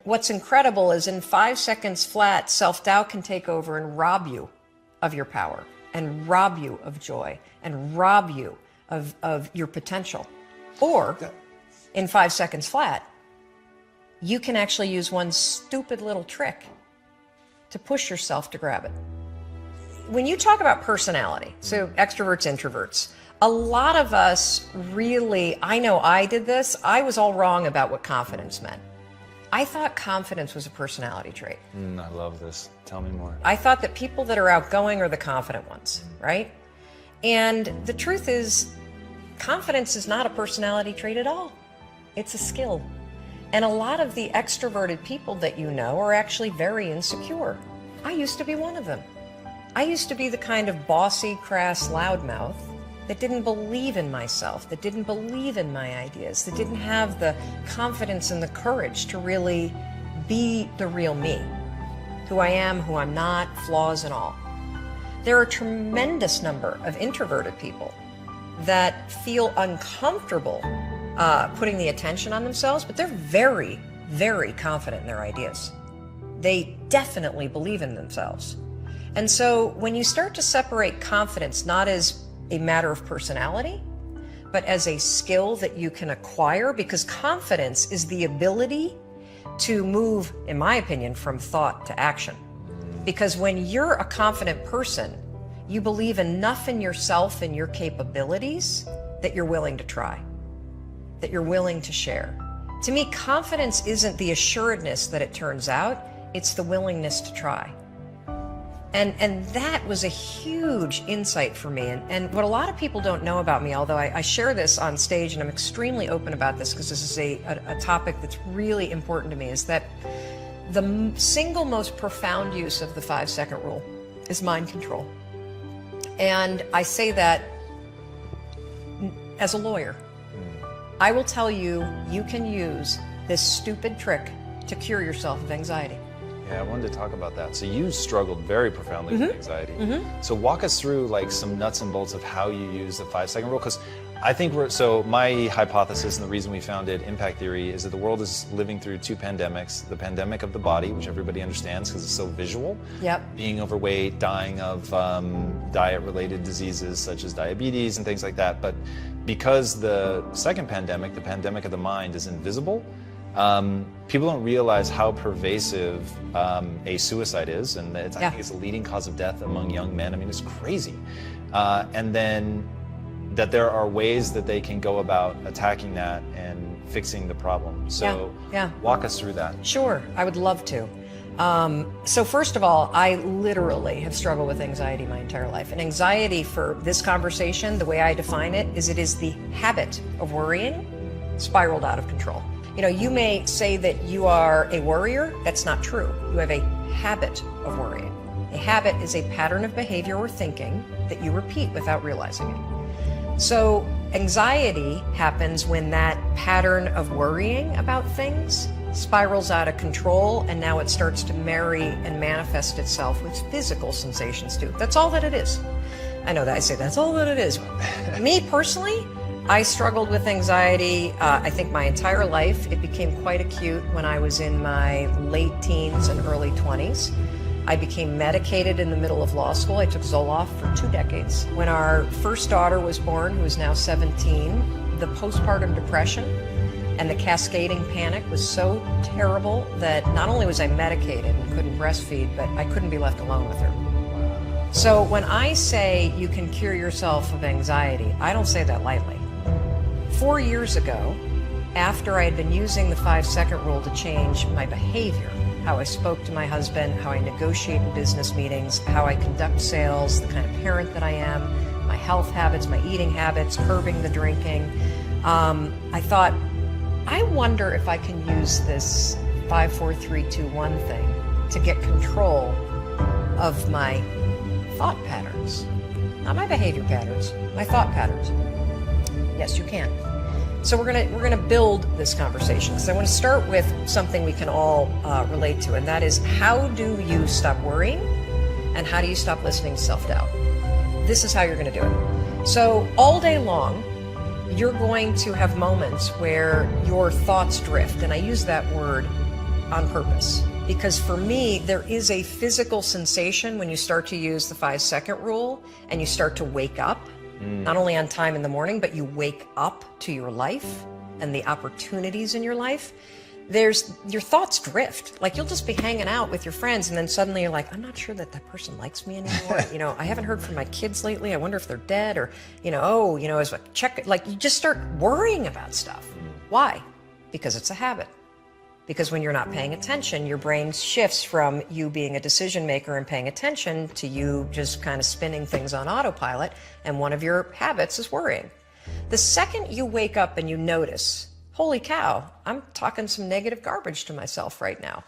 what's incredible is in 5 seconds flat, self-doubt can take over and rob you of your power and rob you of joy and rob you of your potential. Or in 5 seconds flat, you can actually use one stupid little trick to push yourself to grab it. When you talk about personality, so extroverts, introverts, a lot of us really, I know I did this, I was all wrong about what confidence meant. I thought confidence was a personality trait. I love this. Tell me more. I thought that people that are outgoing are the confident ones, right? And the truth is, confidence is not a personality trait at all. It's a skill. And a lot of the extroverted people that you know are actually very insecure. I used to be one of them. I used to be the kind of bossy, crass loudmouth that didn't believe in myself, that didn't believe in my ideas, that didn't have the confidence and the courage to really be the real me, who I am, who I'm not, flaws and all. There are a tremendous number of introverted people that feel uncomfortable putting the attention on themselves, but they're very, very confident in their ideas. They definitely believe in themselves. And so when you start to separate confidence not as a matter of personality, but as a skill that you can acquire, because confidence is the ability to move, in my opinion, from thought to action. Because when you're a confident person, you believe enough in yourself and your capabilities that you're willing to try, that you're willing to share. To me, confidence isn't the assuredness that it turns out, it's the willingness to try. And that was a huge insight for me. And what a lot of people don't know about me, although I share this on stage and I'm extremely open about this because this is a topic that's really important to me, is that the single most profound use of the 5-second rule is mind control. And I say that as a lawyer. I will tell you, you can use this stupid trick to cure yourself of anxiety. Yeah, I wanted to talk about that. So you struggled very profoundly with anxiety. So walk us through like some nuts and bolts of how you use the 5-second rule, because I think so my hypothesis and the reason we founded Impact Theory is that the world is living through 2 pandemics. The pandemic of the body, which everybody understands because it's so visual. Yep. Being overweight, dying of diet-related diseases such as diabetes and things like that. But because the second pandemic, the pandemic of the mind, is invisible, people don't realize how pervasive a suicide is, and I think it's the leading cause of death among young men. I mean, it's crazy. And then that there are ways that they can go about attacking that and fixing the problem. So walk us through that. Sure, I would love to. So first of all, I literally have struggled with anxiety my entire life. And anxiety, for this conversation, the way I define it is the habit of worrying spiraled out of control. You know, you may say that you are a worrier. That's not true. You have a habit of worrying. A habit is a pattern of behavior or thinking that you repeat without realizing it. So anxiety happens when that pattern of worrying about things spirals out of control, and now it starts to marry and manifest itself with physical sensations too. That's all that it is. I know that I say that's all that it is. Me personally, I struggled with anxiety, I think my entire life. It became quite acute when I was in my late teens and early 20s. I became medicated in the middle of law school. I took Zoloft for 2 decades. When our first daughter was born, who is now 17, the postpartum depression and the cascading panic was so terrible that not only was I medicated and couldn't breastfeed, but I couldn't be left alone with her. So when I say you can cure yourself of anxiety, I don't say that lightly. 4 years ago, after I had been using the 5-second rule to change my behavior, how I spoke to my husband, how I negotiate in business meetings, how I conduct sales, the kind of parent that I am, my health habits, my eating habits, curbing the drinking, I thought, I wonder if I can use this 5, 4, 3, 2, 1 thing to get control of my thought patterns. Not my behavior patterns, my thought patterns. Yes, you can. So we're gonna build this conversation. because I want to start with something we can all relate to, and that is, how do you stop worrying and how do you stop listening to self-doubt? This is how you're going to do it. So all day long, you're going to have moments where your thoughts drift, and I use that word on purpose. Because for me, there is a physical sensation when you start to use the 5-second rule and you start to wake up, not only on time in the morning, but you wake up to your life and the opportunities in your life. Your thoughts drift. Like, you'll just be hanging out with your friends and then suddenly you're like, I'm not sure that person likes me anymore. I haven't heard from my kids lately. I wonder if they're dead, or, as a check, like, you just start worrying about stuff. Why? Because it's a habit. Because when you're not paying attention, your brain shifts from you being a decision maker and paying attention to you just kind of spinning things on autopilot, and one of your habits is worrying. The second you wake up and you notice, holy cow, I'm talking some negative garbage to myself right now.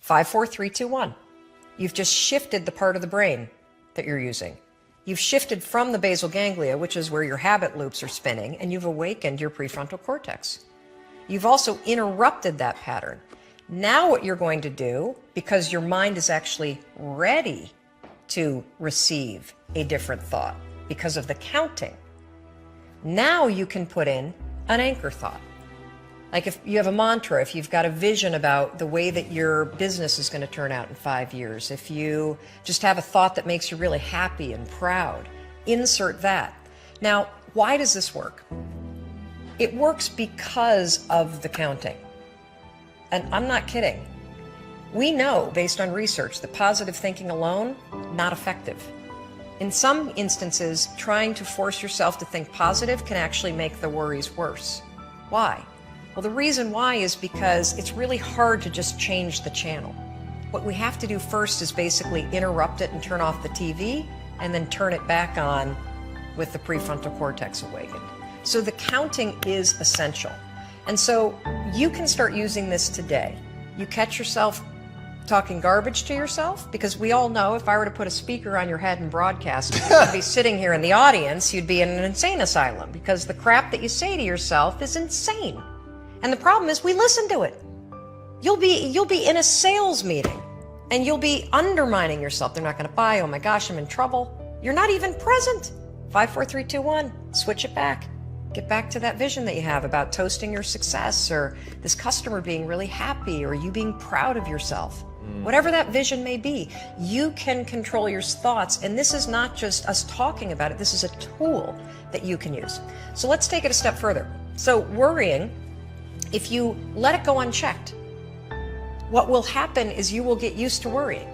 5, 4, 3, 2, 1. You've just shifted the part of the brain that you're using. You've shifted from the basal ganglia, which is where your habit loops are spinning, and you've awakened your prefrontal cortex. You've also interrupted that pattern. Now what you're going to do, because your mind is actually ready to receive a different thought because of the counting, now you can put in an anchor thought. Like, if you have a mantra, if you've got a vision about the way that your business is going to turn out in 5 years, if you just have a thought that makes you really happy and proud, insert that. Now, why does this work? It works because of the counting. And I'm not kidding. We know, based on research, that positive thinking alone, not effective. In some instances, trying to force yourself to think positive can actually make the worries worse. Why? Well, the reason why is because it's really hard to just change the channel. What we have to do first is basically interrupt it and turn off the TV, and then turn it back on with the prefrontal cortex awakened. So the counting is essential. And so you can start using this today. You catch yourself talking garbage to yourself, because we all know if I were to put a speaker on your head and broadcast, you'd be sitting here in the audience, you'd be in an insane asylum, because the crap that you say to yourself is insane. And the problem is we listen to it. You'll be in a sales meeting and you'll be undermining yourself. They're not going to buy. Oh my gosh, I'm in trouble. You're not even present. 5, 4, 3, 2, 1. Switch it back. Get back to that vision that you have about toasting your success, or this customer being really happy, or you being proud of yourself. Whatever that vision may be, you can control your thoughts. And this is not just us talking about it. This is a tool that you can use. So let's take it a step further. So worrying, if you let it go unchecked, what will happen is you will get used to worrying.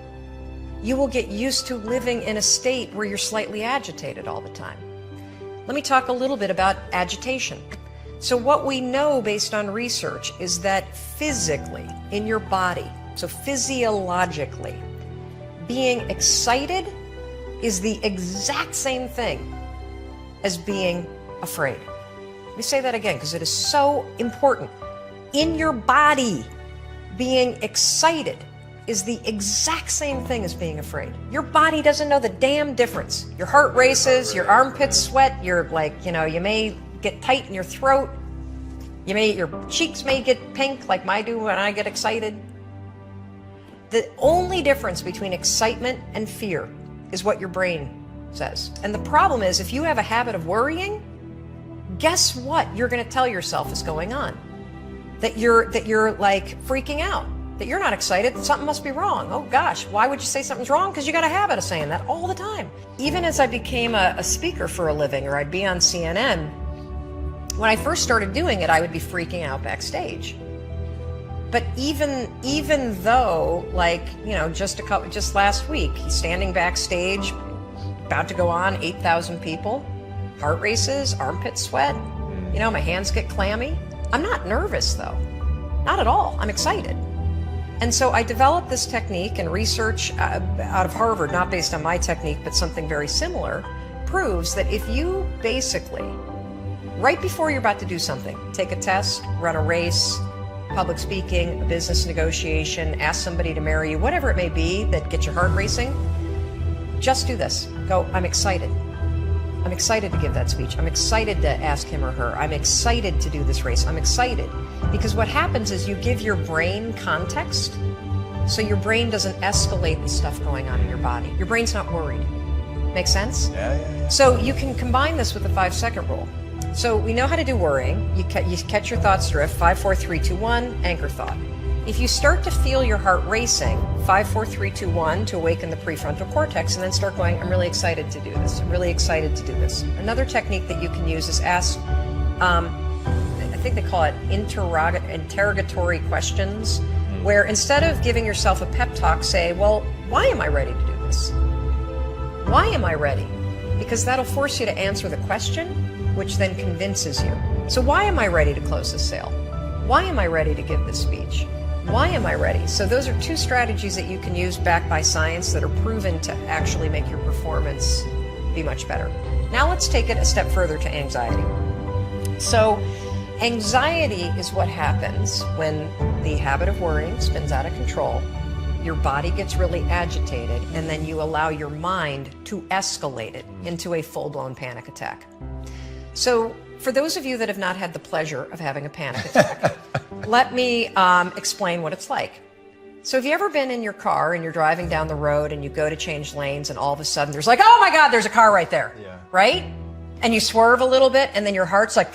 You will get used to living in a state where you're slightly agitated all the time. Let me talk a little bit about agitation. So what we know based on research is that physically in your body, so physiologically, being excited is the exact same thing as being afraid. Let me say that again, because it is so important. In your body, being excited is the exact same thing as being afraid. Your body doesn't know the damn difference. Your heart races, your armpits sweat, you're like, you may get tight in your throat. Your cheeks may get pink like mine do when I get excited. The only difference between excitement and fear is what your brain says. And the problem is, if you have a habit of worrying, guess what you're going to tell yourself is going on? That you're like freaking out, that you're not excited, that something must be wrong. Oh gosh, why would you say something's wrong? Because you got a habit of saying that all the time. Even as I became a speaker for a living, or I'd be on CNN, when I first started doing it, I would be freaking out backstage. But even though, just last week, he's standing backstage, about to go on, 8,000 people, heart races, armpit sweat, my hands get clammy. I'm not nervous though, not at all. I'm excited. And so I developed this technique, and research out of Harvard, not based on my technique, but something very similar, proves that if you basically, right before you're about to do something, take a test, run a race, public speaking, a business negotiation, ask somebody to marry you, whatever it may be that gets your heart racing, just do this. Go, I'm excited. I'm excited to give that speech. I'm excited to ask him or her. I'm excited to do this race. I'm excited. Because what happens is you give your brain context, so your brain doesn't escalate the stuff going on in your body. Your brain's not worried. Make sense? Yeah. So you can combine this with the 5-second rule. So we know how to do worrying. You catch your thoughts drift. 5, 4, 3, 2, 1, anchor thought. If you start to feel your heart racing, 5, 4, 3, 2, 1 to awaken the prefrontal cortex, and then start going, I'm really excited to do this. I'm really excited to do this. Another technique that you can use is ask, I think they call it interrogatory questions, where instead of giving yourself a pep talk, say, well, why am I ready to do this? Why am I ready? Because that'll force you to answer the question, which then convinces you. So why am I ready to close this sale? Why am I ready to give this speech? Why am I ready? So those are two strategies that you can use backed by science that are proven to actually make your performance be much better. Now let's take it a step further to anxiety. So anxiety is what happens when the habit of worrying spins out of control, your body gets really agitated, and then you allow your mind to escalate it into a full-blown panic attack. So for those of you that have not had the pleasure of having a panic attack, let me explain what it's like. So have you ever been in your car and you're driving down the road and you go to change lanes and all of a sudden there's like, oh my God, there's a car right there, right? And you swerve a little bit and then your heart's like,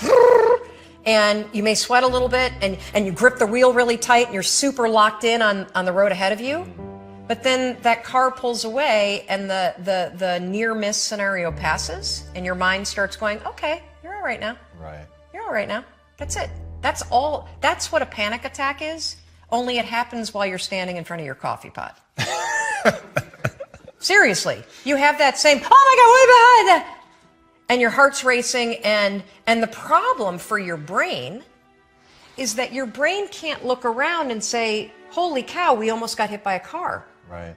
and you may sweat a little bit and you grip the wheel really tight and you're super locked in on the road ahead of you. But then that car pulls away and the near miss scenario passes and your mind starts going, okay, you're all right now. Right. You're all right now. That's it. That's all. That's what a panic attack is, only it happens while you're standing in front of your coffee pot. Seriously. You have that same, oh my God, what about that? And your heart's racing, and the problem for your brain is that your brain can't look around and say, holy cow, we almost got hit by a car. Right.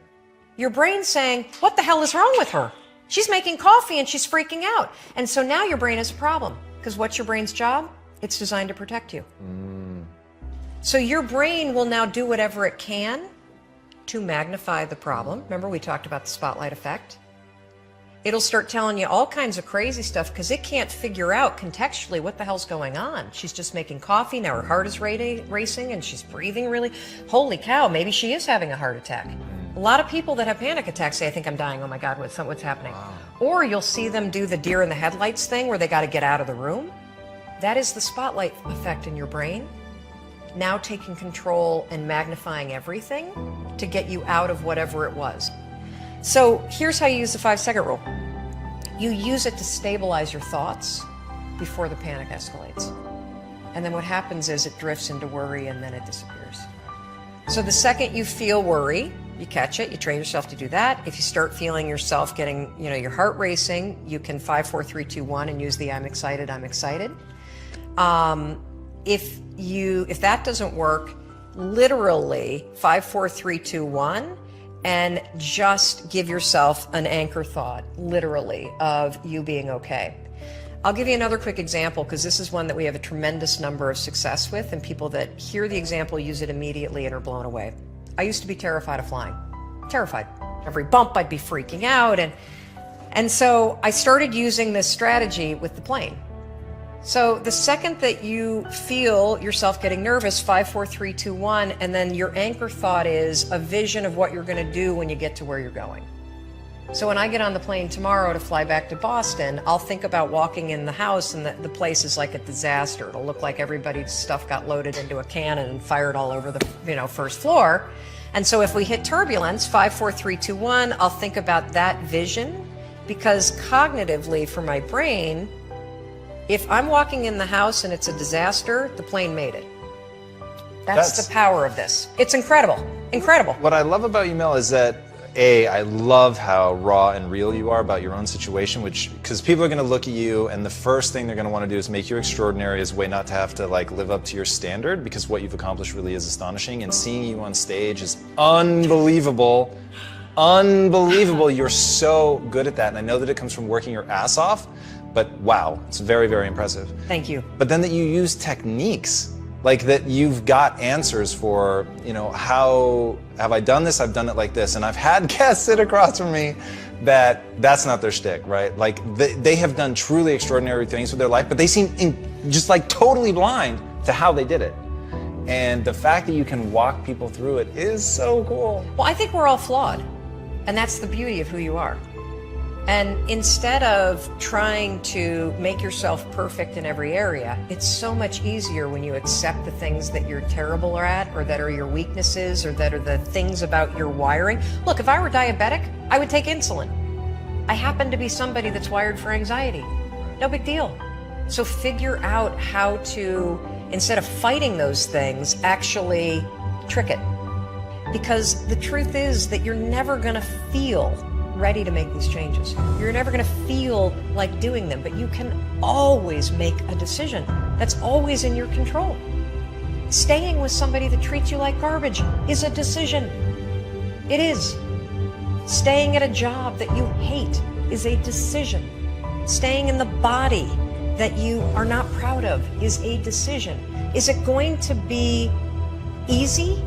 Your brain's saying, what the hell is wrong with her? She's making coffee and she's freaking out. And so now your brain has a problem, because what's your brain's job? It's designed to protect you. So your brain will now do whatever it can to magnify the problem. Remember, we talked about the spotlight effect. It'll start telling you all kinds of crazy stuff because it can't figure out contextually what the hell's going on. She's just making coffee, now her heart is racing and she's breathing really. Holy cow, maybe she is having a heart attack. A lot of people that have panic attacks say, I think I'm dying, oh my God, what's happening? Wow. Or you'll see them do the deer in the headlights thing where they got to get out of the room. That is the spotlight effect in your brain, now taking control and magnifying everything to get you out of whatever it was. So here's how you use the 5-second rule. You use it to stabilize your thoughts before the panic escalates. And then what happens is it drifts into worry and then it disappears. So the second you feel worry, you catch it, you train yourself to do that. If you start feeling yourself getting, your heart racing, you can 5, 4, 3, 2, 1 and use the I'm excited, I'm excited. If that doesn't work, literally 5, 4, 3, 2, 1, and just give yourself an anchor thought, literally, of you being okay. I'll give you another quick example because this is one that we have a tremendous number of success with, and people that hear the example use it immediately and are blown away. I used to be terrified of flying. Terrified. Every bump I'd be freaking out, and so I started using this strategy with the plane. So the second that you feel yourself getting nervous, 5, 4, 3, 2, 1, and then your anchor thought is a vision of what you're going to do when you get to where you're going. So when I get on the plane tomorrow to fly back to Boston, I'll think about walking in the house and the place is like a disaster. It'll look like everybody's stuff got loaded into a cannon and fired all over the first floor. And so if we hit turbulence, 5, 4, 3, 2, 1, I'll think about that vision, because cognitively for my brain, if I'm walking in the house and it's a disaster, the plane made it. That's the power of this. It's incredible. Incredible. What I love about you, Mel, is that I love how raw and real you are about your own situation, because people are going to look at you and the first thing they're going to want to do is make you extraordinary as a way not to have to live up to your standard, because what you've accomplished really is astonishing, and seeing you on stage is unbelievable. Unbelievable. You're so good at that, and I know that it comes from working your ass off, but wow, it's very, very impressive. Thank you. But then that you use techniques, that you've got answers for, how have I done this? I've done it like this. And I've had guests sit across from me that's not their shtick, right? They have done truly extraordinary things with their life, but they seem just totally blind to how they did it. And the fact that you can walk people through it is so cool. Well, I think we're all flawed. And that's the beauty of who you are. And instead of trying to make yourself perfect in every area, it's so much easier when you accept the things that you're terrible at, or that are your weaknesses, or that are the things about your wiring. Look, if I were diabetic, I would take insulin. I happen to be somebody that's wired for anxiety. No big deal. So figure out how to, instead of fighting those things, actually trick it. Because the truth is that you're never going to feel ready to make these changes. You're never going to feel like doing them, but you can always make a decision. That's always in your control. Staying with somebody that treats you like garbage is a decision. It is. Staying at a job that you hate is a decision. Staying in the body that you are not proud of is a decision. Is it going to be easy?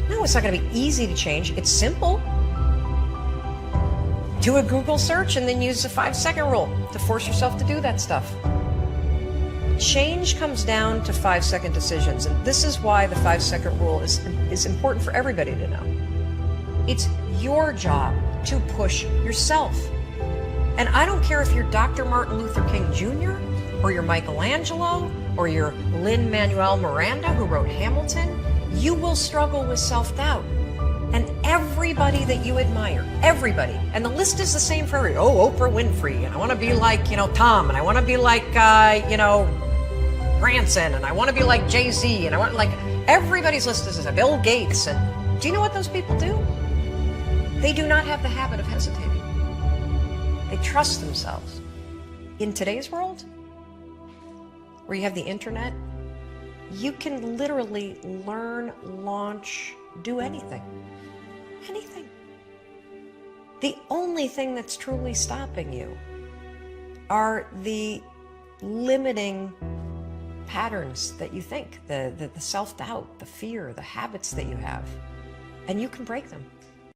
No, it's not going to be easy to change. It's simple. Do a Google search and then use the 5-second rule to force yourself to do that stuff. Change comes down to 5-second decisions, and this is why the 5-second rule is important for everybody to know. It's your job to push yourself. And I don't care if you're Dr. Martin Luther King Jr., or you're Michelangelo, or you're Lin-Manuel Miranda, who wrote Hamilton, you will struggle with self-doubt. And everybody that you admire, everybody, and the list is the same for everybody. Oh, Oprah Winfrey, and I want to be like, Tom, and I want to be like, Branson, and I want to be like Jay-Z, and I want, everybody's list is the same. Bill Gates, and do you know what those people do? They do not have the habit of hesitating. They trust themselves. In today's world, where you have the internet, you can literally learn, launch, do anything. Anything. The only thing that's truly stopping you are the limiting patterns that you think, the self-doubt, the fear, the habits that you have. And you can break them.